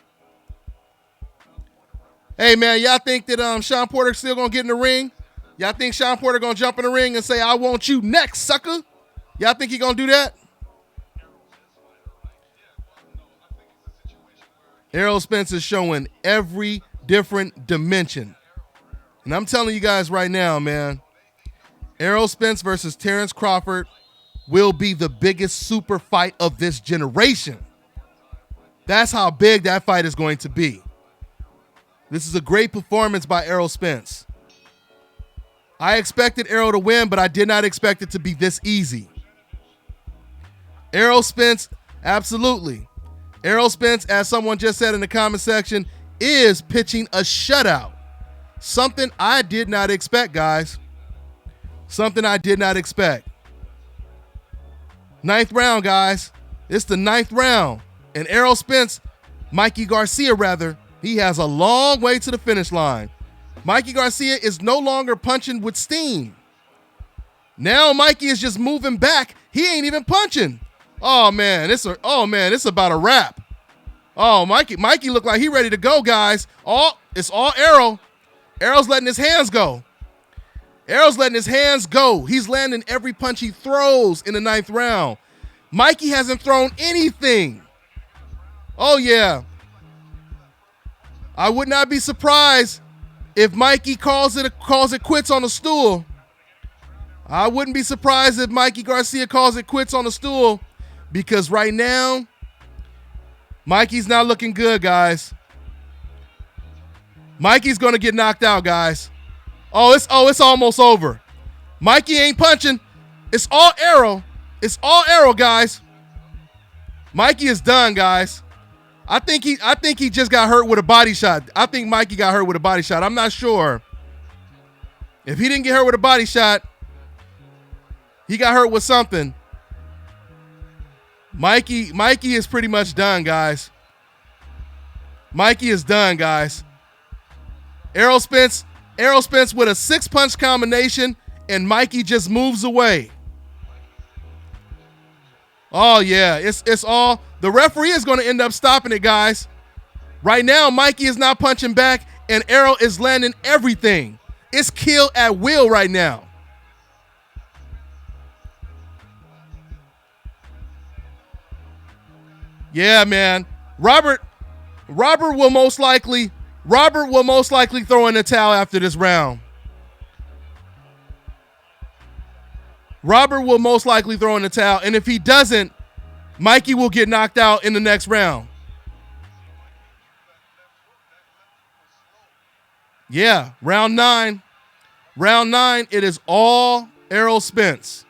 Hey, man, y'all think that Sean Porter still going to get in the ring? Y'all think Sean Porter going to jump in the ring and say, I want you next, sucker? Y'all think he going to do that? Errol Spence is showing every different dimension. And I'm telling you guys right now, man, Errol Spence versus Terrence Crawford will be the biggest super fight of this generation. That's how big that fight is going to be. This is a great performance by Errol Spence. I expected Errol to win, but I did not expect it to be this easy. Errol Spence, absolutely. Errol Spence, as someone just said in the comment section, is pitching a shutout. Something I did not expect, guys. Something I did not expect. 9th round, guys. It's the 9th round. And Errol Spence, Mikey Garcia rather, he has a long way to the finish line. Mikey Garcia is no longer punching with steam. Now Mikey is just moving back. He ain't even punching. Oh man, it's about a wrap. Oh, Mikey looked like he ready to go, guys. It's all Errol. Errol's letting his hands go. Errol's letting his hands go. He's landing every punch he throws in the 9th round. Mikey hasn't thrown anything. Oh yeah. I would not be surprised if Mikey calls it quits on the stool. I wouldn't be surprised if Mikey Garcia calls it quits on the stool, because right now, Mikey's not looking good, guys. Mikey's gonna get knocked out, guys. It's almost over. Mikey ain't punching. It's all Errol. It's all Errol, guys. Mikey is done, guys. I think he just got hurt with a body shot. I think Mikey got hurt with a body shot. I'm not sure. If he didn't get hurt with a body shot, he got hurt with something. Mikey is pretty much done, guys. Mikey is done, guys. Errol Spence with a 6-punch combination, and Mikey just moves away. Oh yeah, it's all. The referee is going to end up stopping it, guys. Right now, Mikey is not punching back, and Errol is landing everything. It's kill at will right now. Yeah, man. Robert will most likely throw in the towel after this round. Robert will most likely throw in the towel, and if he doesn't, Mikey will get knocked out in the next round. Yeah, round 9. Round 9, it is all Errol Spence.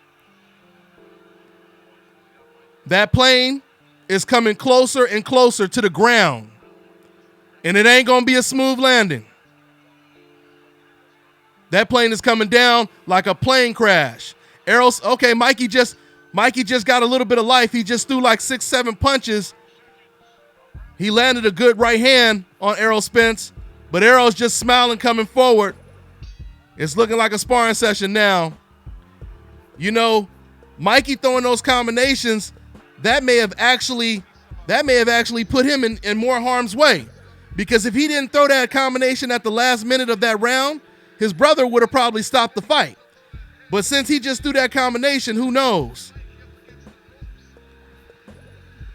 That plane is coming closer and closer to the ground, and it ain't going to be a smooth landing. That plane is coming down like a plane crash. Mikey just got a little bit of life. He just threw like 6-7 punches. He landed a good right hand on Errol Spence, but Errol's just smiling coming forward. It's looking like a sparring session now. You know, Mikey throwing those combinations, that may have actually put him in more harm's way. Because if he didn't throw that combination at the last minute of that round, his brother would have probably stopped the fight. But since he just threw that combination, who knows?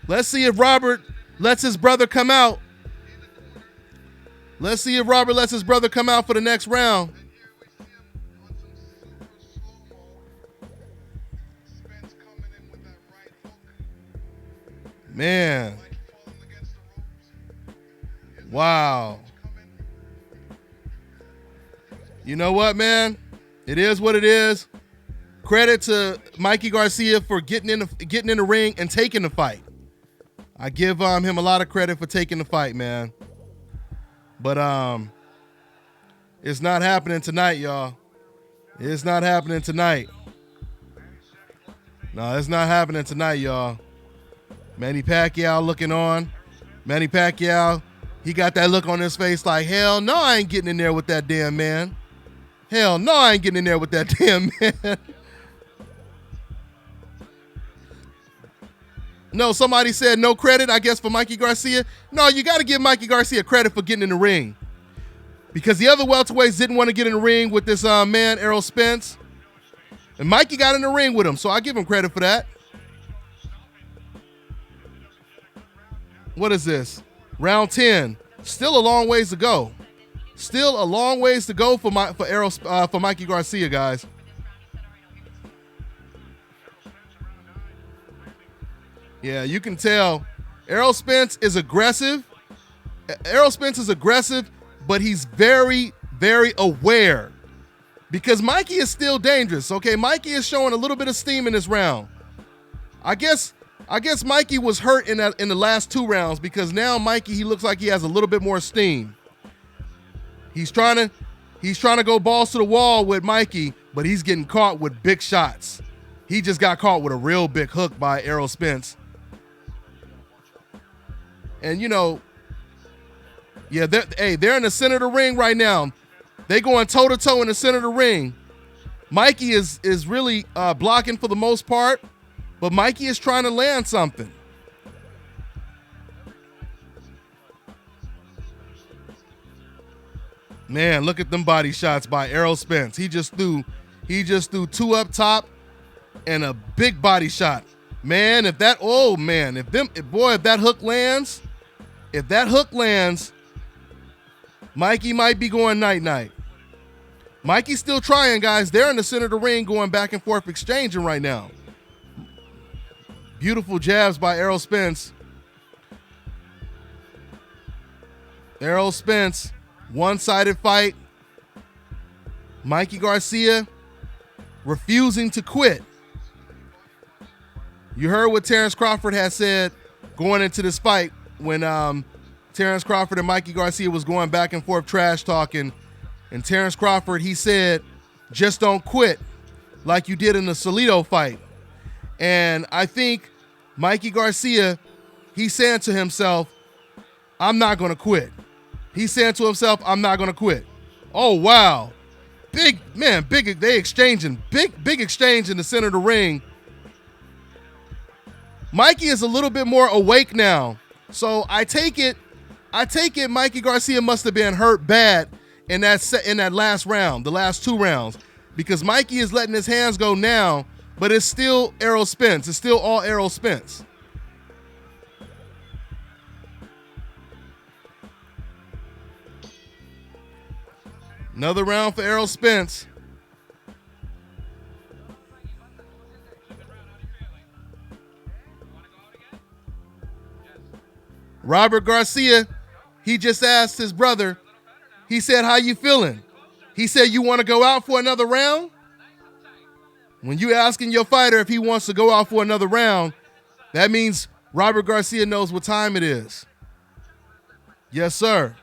Let's see if Robert lets his brother come out. Let's see if Robert lets his brother come out for the next round. Man. Wow. You know what, man? It is what it is. Credit to Mikey Garcia for getting in the ring and taking the fight. I give him a lot of credit for taking the fight, man. But it's not happening tonight, y'all. It's not happening tonight. No, it's not happening tonight, y'all. Manny Pacquiao looking on. Manny Pacquiao, he got that look on his face like, hell no, I ain't getting in there with that damn man. Hell no, I ain't getting in there with that damn man. No, somebody said no credit, I guess, for Mikey Garcia. No, you got to give Mikey Garcia credit for getting in the ring. Because the other welterweights didn't want to get in the ring with this man, Errol Spence. And Mikey got in the ring with him, so I give him credit for that. What is this? Round 10. Still a long ways to go. Still a long ways to go for Mikey Garcia, guys. Yeah, you can tell Errol Spence is aggressive. Errol Spence is aggressive, but he's very, very aware because Mikey is still dangerous. Okay, Mikey is showing a little bit of steam in this round. I guess Mikey was hurt in the last 2 rounds because now Mikey, he looks like he has a little bit more steam. He's trying to go balls to the wall with Mikey, but he's getting caught with big shots. He just got caught with a real big hook by Errol Spence. And you know, yeah, they're in the center of the ring right now. They going toe to toe in the center of the ring. Mikey is really blocking for the most part, but Mikey is trying to land something. Man, look at them body shots by Errol Spence. He just threw 2 up top and a big body shot. Man, if that hook lands, Mikey might be going night-night. Mikey's still trying, guys. They're in the center of the ring going back and forth exchanging right now. Beautiful jabs by Errol Spence. Errol Spence, one-sided fight. Mikey Garcia refusing to quit. You heard what Terrence Crawford had said going into this fight when Terrence Crawford and Mikey Garcia was going back and forth trash talking. And Terrence Crawford, he said, just don't quit like you did in the Salido fight. And I think Mikey Garcia, he's saying to himself, I'm not going to quit. He's saying to himself, I'm not going to quit. Oh, wow. Big exchange in the center of the ring. Mikey is a little bit more awake now. So I take it Mikey Garcia must have been hurt bad in that last round, the last 2 rounds, because Mikey is letting his hands go now, but it's still Errol Spence. It's still all Errol Spence. Another round for Errol Spence. Robert Garcia, he just asked his brother, he said, how you feeling? He said, you want to go out for another round? When you asking your fighter if he wants to go out for another round, that means Robert Garcia knows what time it is. Yes, sir.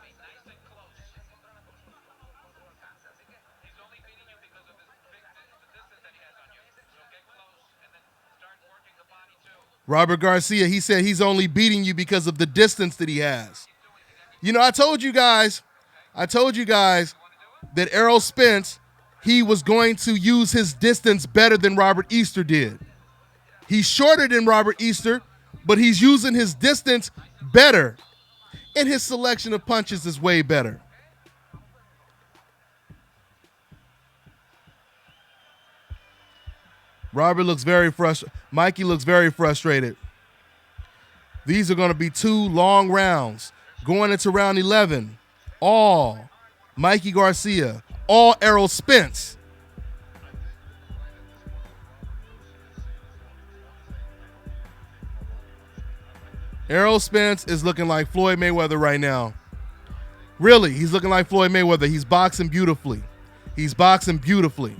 Robert Garcia, he said he's only beating you because of the distance that he has. You know, I told you guys that Errol Spence, he was going to use his distance better than Robert Easter did. He's shorter than Robert Easter, but he's using his distance better. And his selection of punches is way better. Robert looks very frustrated. Mikey looks very frustrated. These are going to be 2 long rounds. Going into round 11, all Mikey Garcia, all Errol Spence. Errol Spence is looking like Floyd Mayweather right now. Really, he's looking like Floyd Mayweather. He's boxing beautifully. He's boxing beautifully.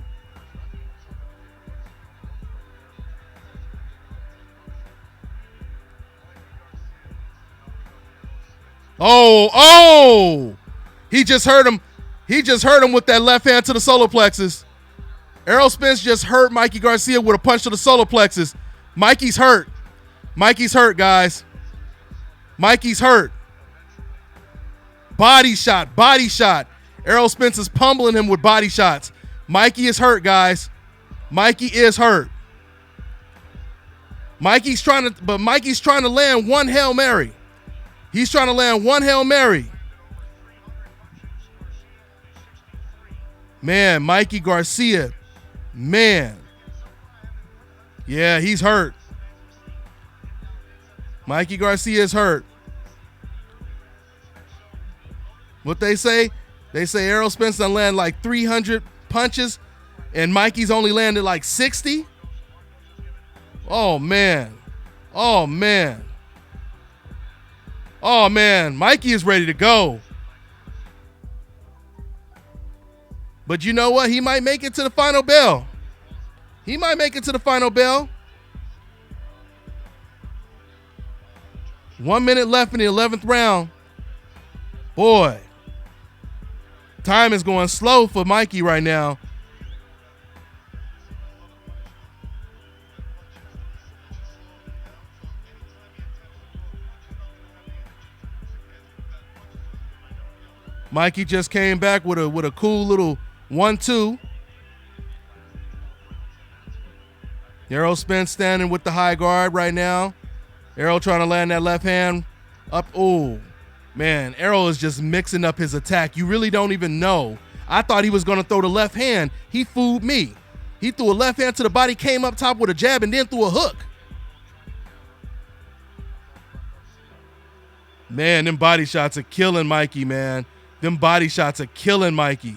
Oh! He just hurt him. He just hurt him with that left hand to the solar plexus. Errol Spence just hurt Mikey Garcia with a punch to the solar plexus. Mikey's hurt. Mikey's hurt, guys. Mikey's hurt. Body shot, body shot. Errol Spence is pummeling him with body shots. Mikey is hurt, guys. Mikey is hurt. Mikey's trying to land one Hail Mary. He's trying to land one Hail Mary. Man, Mikey Garcia. Man. Yeah, he's hurt. Mikey Garcia is hurt. What they say? They say Errol Spence done landed like 300 punches and Mikey's only landed like 60. Oh, man. Oh, man. Oh, man. Mikey is ready to go. But you know what? He might make it to the final bell. He might make it to the final bell. 1 minute left in the 11th round. Boy, time is going slow for Mikey right now. Mikey just came back with a cool little 1-2. Errol Spence standing with the high guard right now. Errol trying to land that left hand up. Oh, man, Errol is just mixing up his attack. You really don't even know. I thought he was going to throw the left hand. He fooled me. He threw a left hand to the body, came up top with a jab, and then threw a hook. Man, them body shots are killing Mikey, man. Them body shots are killing Mikey.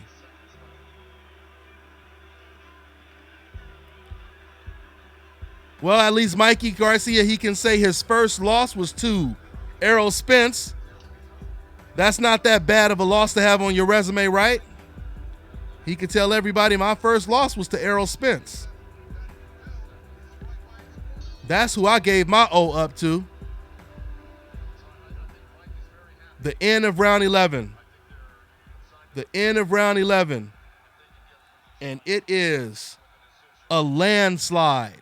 Well, at least Mikey Garcia, he can say his first loss was to Errol Spence. That's not that bad of a loss to have on your resume, right? He could tell everybody my first loss was to Errol Spence. That's who I gave my O up to. The end of round 11. The end of round 11. And it is a landslide.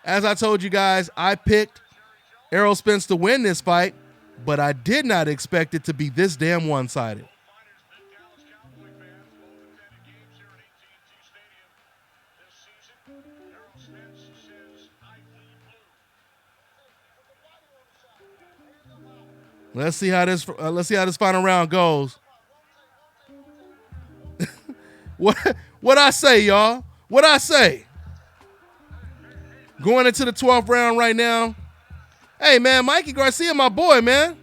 As I told you guys, I picked Errol Spence to win this fight, but I did not expect it to be this damn one-sided. Let's see how this final round goes. What I say, y'all? What I say? Going into the 12th round right now. Hey, man, Mikey Garcia, my boy, man.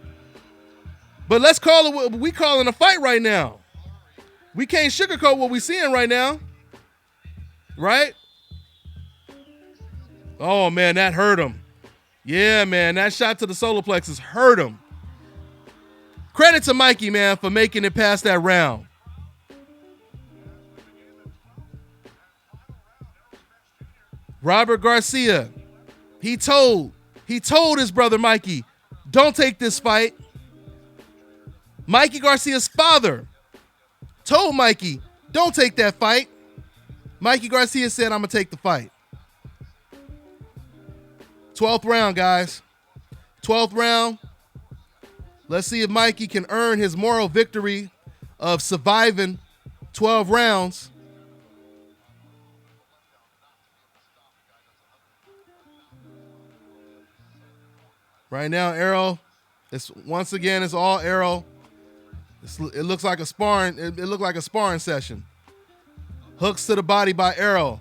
But let's call it what we calling a fight right now. We can't sugarcoat what we seeing right now. Right? Oh, man, that hurt him. Yeah, man, that shot to the solar plexus hurt him. Credit to Mikey, man, for making it past that round. Robert Garcia, he told his brother Mikey, don't take this fight. Mikey Garcia's father told Mikey, don't take that fight. Mikey Garcia said, I'm going to take the fight. 12th round, guys. 12th round. Let's see if Mikey can earn his moral victory of surviving 12 rounds. Right now, Errol, it's all Errol. It looks like a sparring. It looked like a sparring session. Hooks to the body by Errol.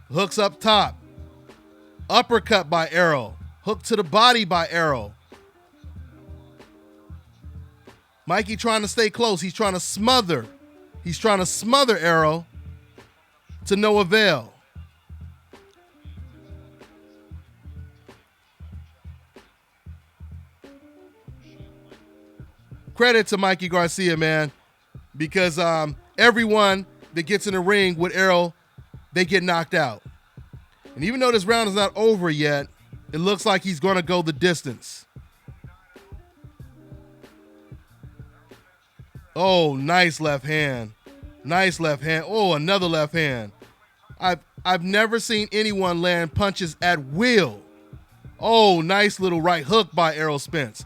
Hooks up top. Uppercut by Errol. Hook to the body by Errol. Mikey trying to stay close. He's trying to smother. He's trying to smother Errol to no avail. Credit to Mikey Garcia, man, because everyone that gets in the ring with Errol, they get knocked out. And even though this round is not over yet, it looks like he's going to go the distance. Oh, nice left hand. Nice left hand. Oh, another left hand. I've never seen anyone land punches at will. Oh, nice little right hook by Errol Spence.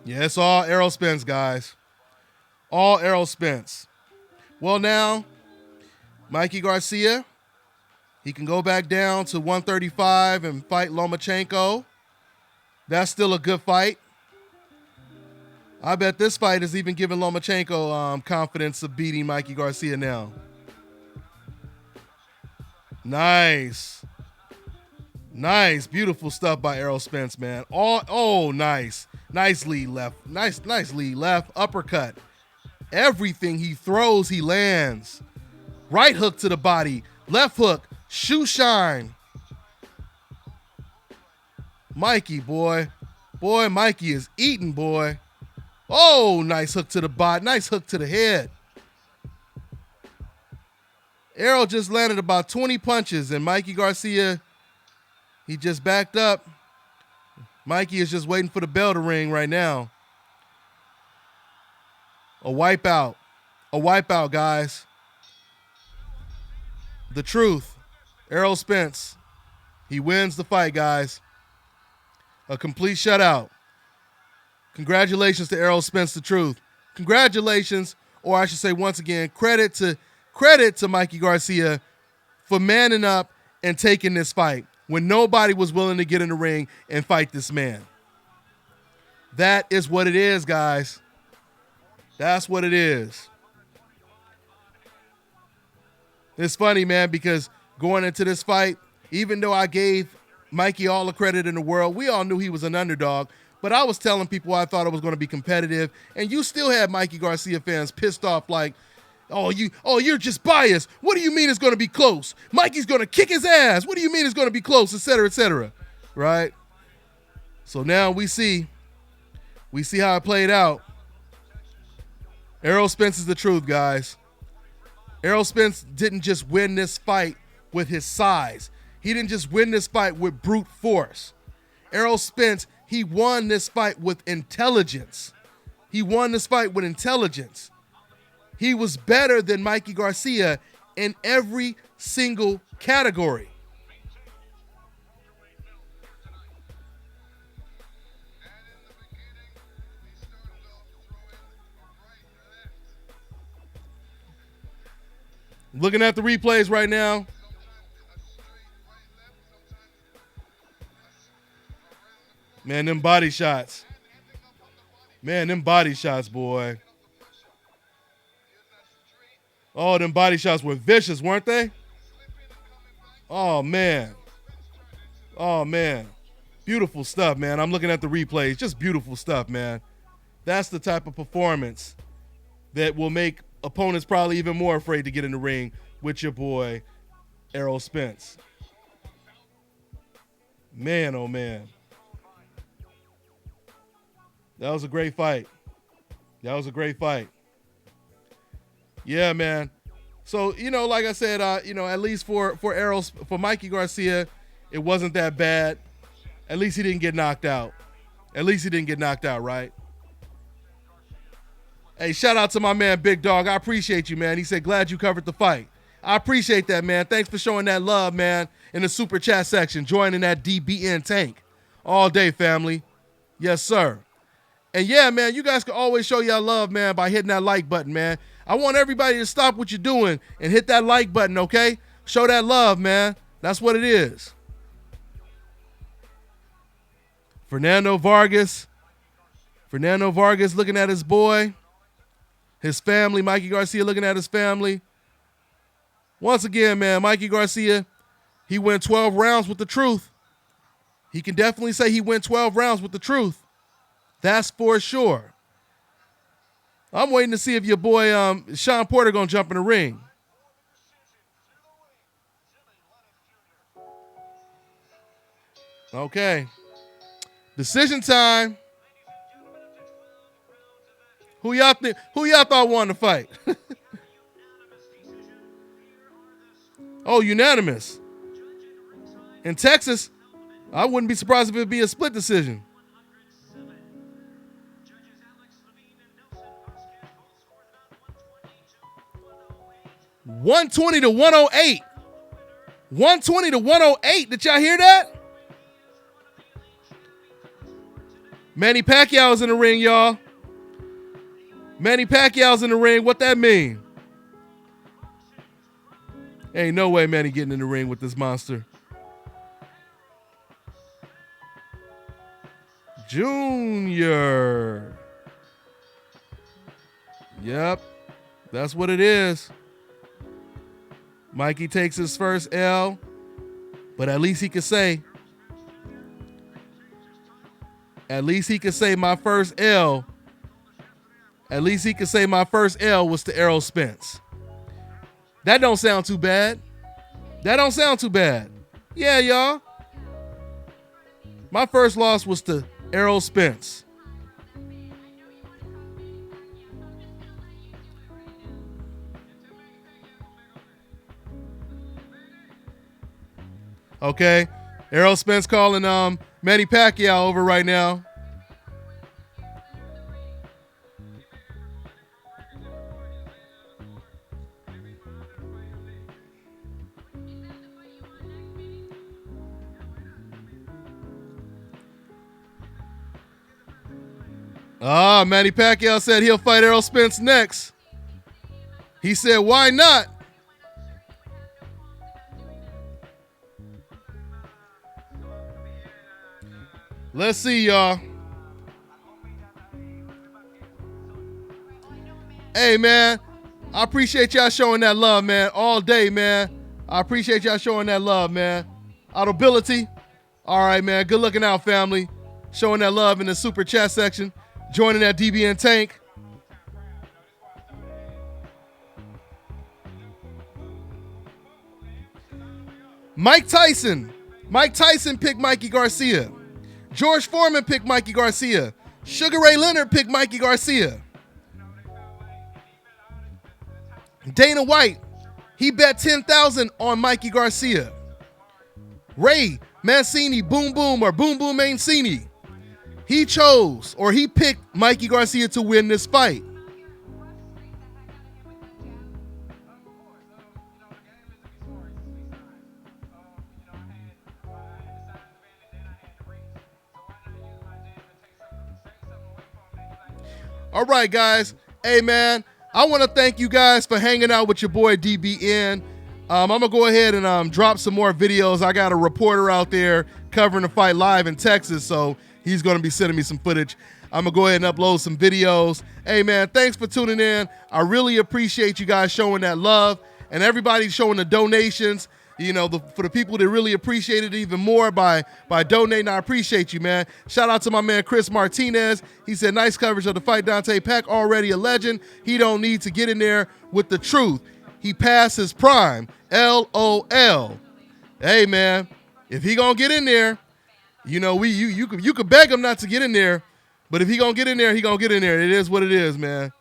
Yeah, it's all Errol Spence, guys. All Errol Spence. Well, now, Mikey Garcia, he can go back down to 135 and fight Lomachenko. That's still a good fight. I bet this fight is even giving Lomachenko confidence of beating Mikey Garcia now. Nice. Nice. Beautiful stuff by Errol Spence, man. Oh, nice. Nice lead left. Nice lead left. Uppercut. Everything he throws, he lands. Right hook to the body. Left hook. Shoe shine. Mikey, boy. Boy, Mikey is eating, boy. Oh, nice hook to the body. Nice hook to the head. Errol just landed about 20 punches, and Mikey Garcia, he just backed up. Mikey is just waiting for the bell to ring right now. A wipeout. A wipeout, guys. The truth. Errol Spence. He wins the fight, guys. A complete shutout. Congratulations to Errol Spence, the truth. Congratulations, or I should say once again, credit to Mikey Garcia for manning up and taking this fight when nobody was willing to get in the ring and fight this man. That is what it is, guys. That's what it is. It's funny, man, because going into this fight, even though I gave Mikey all the credit in the world, we all knew he was an underdog, but I was telling people I thought it was going to be competitive, and you still had Mikey Garcia fans pissed off like, you're just biased. What do you mean it's going to be close? Mikey's going to kick his ass. What do you mean it's going to be close, et cetera, right? So now we see how it played out. Errol Spence is the truth, guys. Errol Spence didn't just win this fight with his size. He didn't just win this fight with brute force. Errol Spence, he won this fight with intelligence. He won this fight with intelligence. He was better than Mikey Garcia in every single category. Looking at the replays right now. Man, them body shots. Man, them body shots, boy. Oh, them body shots were vicious, weren't they? Oh, man. Oh, man. Beautiful stuff, man. I'm looking at the replays. Just beautiful stuff, man. That's the type of performance that will make opponents probably even more afraid to get in the ring with your boy, Errol Spence. Man, oh, man. That was a great fight. That was a great fight. Yeah, man. So, like I said, at least for Errol, for Mikey Garcia, it wasn't that bad. At least he didn't get knocked out. At least he didn't get knocked out, right? Hey, shout out to my man, Big Dog. I appreciate you, man. He said, glad you covered the fight. I appreciate that, man. Thanks for showing that love, man, in the super chat section, joining that DBN tank. All day, family. Yes, sir. And yeah, man, you guys can always show y'all love, man, by hitting that like button, man. I want everybody to stop what you're doing and hit that like button, okay? Show that love, man. That's what it is. Fernando Vargas looking at his boy. His family, Mikey Garcia looking at his family. Once again, man, Mikey Garcia, he went 12 rounds with the truth. He can definitely say he went 12 rounds with the truth. That's for sure. I'm waiting to see if your boy Sean Porter gonna jump in the ring. Okay. Decision time. Who y'all thought won the fight? Oh, unanimous. In Texas, I wouldn't be surprised if it'd be a split decision. 120 to 108. 120 to 108. Did y'all hear that? Manny Pacquiao's in the ring, y'all. Manny Pacquiao's in the ring. What that mean? Ain't no way Manny getting in the ring with this monster. Junior. Yep, that's what it is. Mikey takes his first L, but at least he could say, my first L. At least he could say my first L was to Errol Spence. That don't sound too bad. Yeah, y'all. My first loss was to Errol Spence. Okay. Errol Spence calling Manny Pacquiao over right now. Manny Pacquiao said he'll fight Errol Spence next. He said, why not? Let's see, y'all. Hey, man, I appreciate y'all showing that love, man, all day, man. I appreciate y'all showing that love, man. Audibility. All right, man. Good looking out, family. Showing that love in the super chat section. Joining that DBN tank. Mike Tyson. Mike Tyson picked Mikey Garcia. George Foreman picked Mikey Garcia. Sugar Ray Leonard picked Mikey Garcia. Dana White, he bet $10,000 on Mikey Garcia. Ray Mancini, Boom Boom Mancini, he picked Mikey Garcia to win this fight. All right, guys. Hey, man, I want to thank you guys for hanging out with your boy DBN. I'm going to go ahead and drop some more videos. I got a reporter out there covering the fight live in Texas, so he's going to be sending me some footage. I'm going to go ahead and upload some videos. Hey, man, thanks for tuning in. I really appreciate you guys showing that love and everybody showing the donations. You know, for the people that really appreciate it even more by donating, I appreciate you, man. Shout out to my man Chris Martinez. He said, nice coverage of the fight, Dante. Pack already a legend. He don't need to get in there with the truth. He passed his prime. LOL. Hey, man, if he gonna get in there, you know, you could beg him not to get in there, but if he gonna get in there, he gonna get in there. It is what it is, man.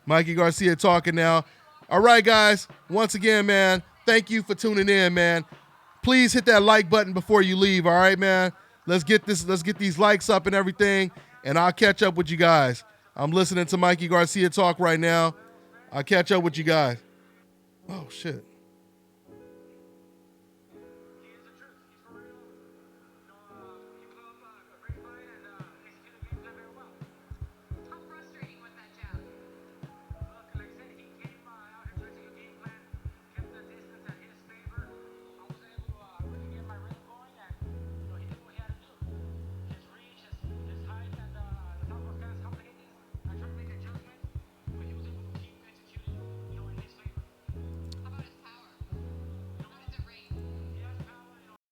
Mikey Garcia talking now. All right, guys. Once again, man, thank you for tuning in, man. Please hit that like button before you leave, all right, man? Let's get these likes up and everything, and I'll catch up with you guys. I'm listening to Mikey Garcia talk right now. I'll catch up with you guys. Oh, shit.